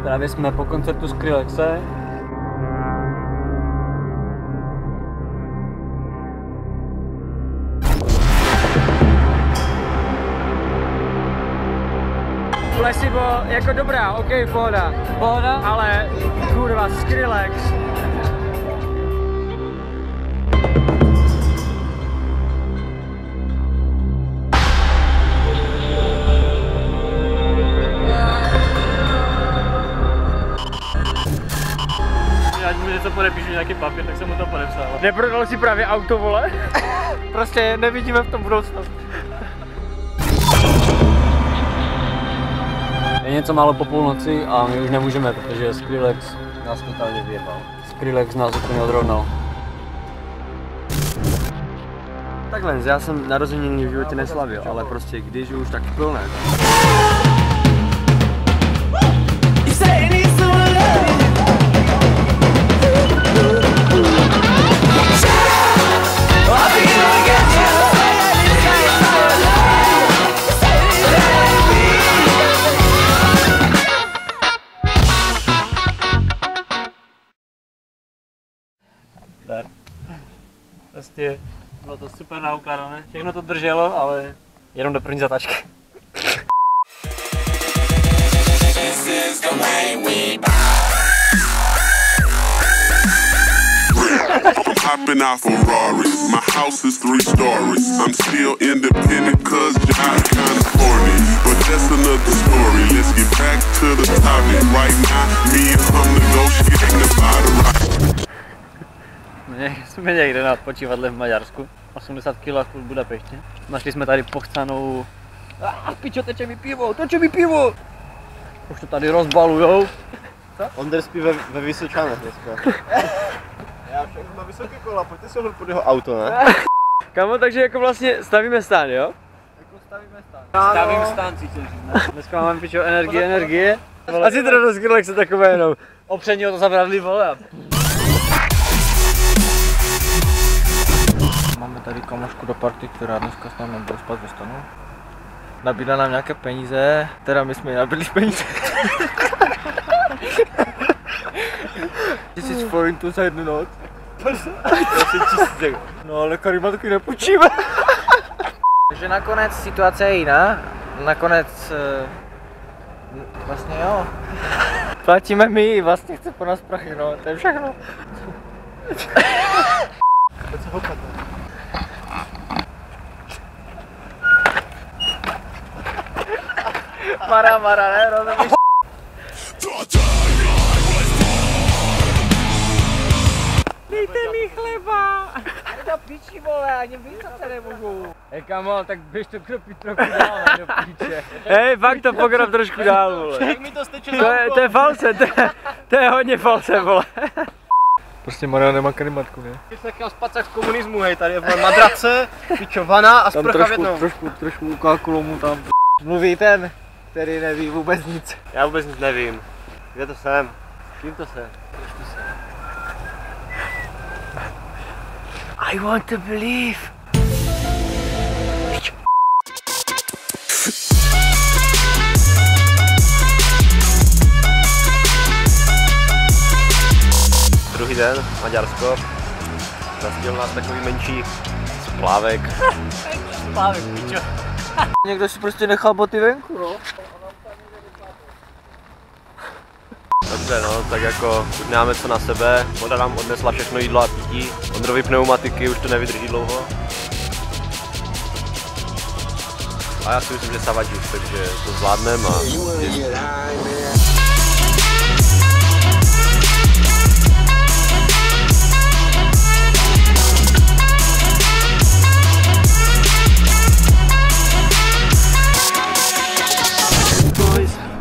Právě jsme po koncertu Skrillexe. Placebo jako dobrá, ok, pohoda. Pohoda? Ale kurva, Skrillex. Ať mu něco podepíšu, nějaký papír, tak jsem mu to podepsal. Neprodal si právě auto, vole? Prostě nevidíme v tom budoucnost. Je něco málo po půlnoci a my už nemůžeme, protože Skrillex nás totálně vyjebal. Skrillex nás úplně odrovnal. Takhle, já jsem narozeniny v životě neslavil, ale prostě když už tak plné. Prostě bylo to super naukládané, všechno to drželo, ale jenom do první zatáčky. Hopping out Ferrari, my house is 3 stories. I'm still independent cause I'm kinda corny, but that's another story. Let's get back to the topic. Right now, me and I'm negotiating about the right. Jsme někde na odpočívadle v Maďarsku, 80 kg v Budapešti. Našli jsme tady pochcanou... Pičo, teče mi pivo! Už to tady rozbalujou. Ondr spí ve Vysočanech dneska. Já všechno na vysoké kola, pojďte si pod jeho auto, ne? Kamo, takže jako vlastně stavíme stán, jo? Jako stavíme stán. Stavím stán, cítil. Dneska máme pičo energie. Asi teda do Skrillexe takové jenom. Opření o to zabradli, vole. Máme tady kamošku do party, která dneska s námi bude spát ve stanu. Nabídla nám nějaké peníze, teda my jsme jí nabídli peníze. 1000 forintů za jednu noc. No ale Karima taky nepůjčíme. Takže nakonec situace je jiná. Nakonec vlastně jo. Platíme my, vlastně chce po nás prachy, no, to je všechno. Mara, ne, rozumíš? Dejte mi chleba! To piči, vole, ani víc se nemůžu. Hej kamo, tak běž to kropit trochu dál, do píče. Hej, fakt to pokrav trošku dál, vole. Jak mi to steče To je false, to je hodně false, vole. Prostě Maria nemá karimatku, ne? Ty jsi chtěl spát v komunismu, hej, tady je madrace, pičovana a sprcha v jednom. Trošku kalkulu mu tam. Mluví ten, který neví vůbec nic. Já vůbec nic nevím. Kde to jsem? Kým to jsem? I want to believe. Druhý den, Maďarsko. Zastihl nás takový menší splávek. Splávek, pičo. Někdo si prostě nechal boty venku, no. Dobře, no, tak jako už nemáme co na sebe. Voda nám odnesla všechno jídlo a pití. Ondrovy pneumatiky už to nevydrží dlouho. A já si myslím, že savadí, takže to zvládneme a...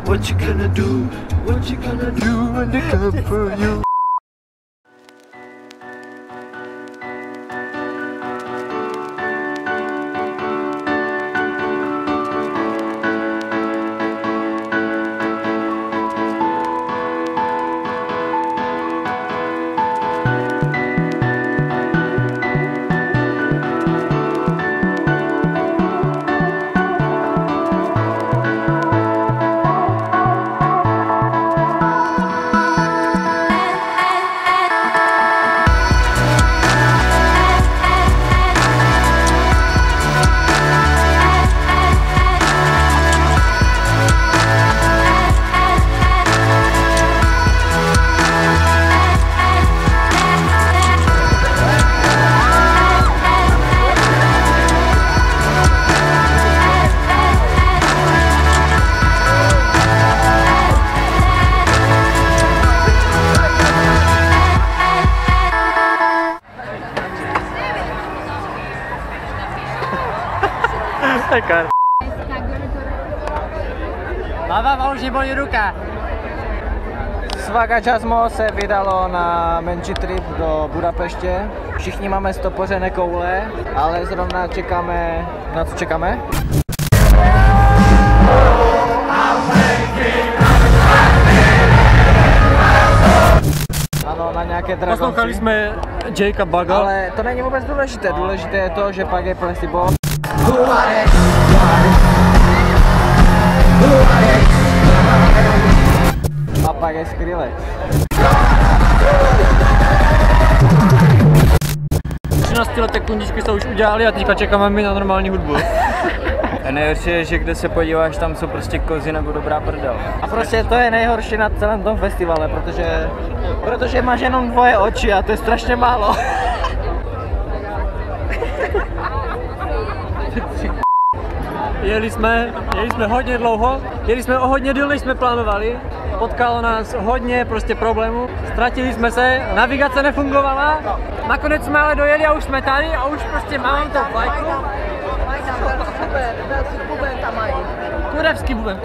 What you gonna do? What you gonna do when they come for you? Stekar. Hlava už bolí ruka. Svaga Jazzmo se vydalo na menší trip do Budapeště. Všichni máme stopořené koule, ale zrovna čekáme, na co čekáme? Ano, na nějaké dragonci. Poslouchali jsme Jakea Bugga. Ale to není vůbec důležité, důležité je to, že pak je Placebo. A pak je Skrillex. 13leté kundičky se už udělali a teďka čekáme my na normální hudbu. A nejhorší je, že kde se podíváš, tam jsou prostě kozy nebo dobrá prdel. A prostě to je nejhorší na celém tom festivale, protože máš jenom dvoje oči a to je strašně málo. Jeli jsme hodně dlouho, jeli jsme o hodně díl, než jsme plánovali. Potkalo nás hodně prostě problémů, ztratili jsme se, navigace nefungovala. Nakonec jsme ale dojeli a už jsme tady a už prostě máme to vlajku. Kurevský buben.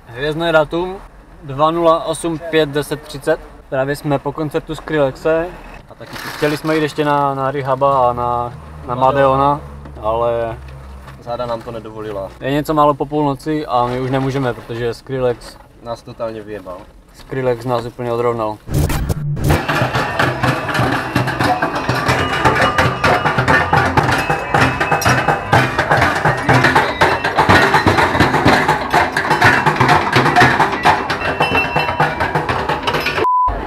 Hvězdné datum 20851030. Právě jsme po koncertu Skrillexe a taky chtěli jsme jít ještě na Rehaba a na Madeona, ale Záda nám to nedovolila. je něco málo po půlnoci a my už nemůžeme, protože Skrillex Nás totálně vyjebal. Skrillex nás úplně odrovnal.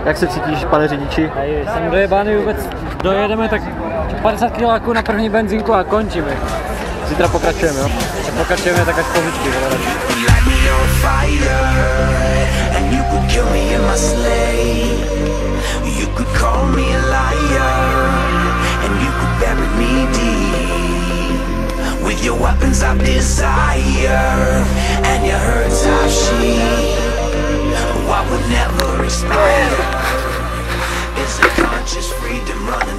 Jak se cítíš, pane řidiči? Jsem dojebaný, vůbec dojedeme tak 50 kg na první benzínku a končíme. Zítra pokračujeme, jo? Pokračujeme tak až po vždycky. With your weapons of desire and your hurts of sheep, what would never expire is a conscience. running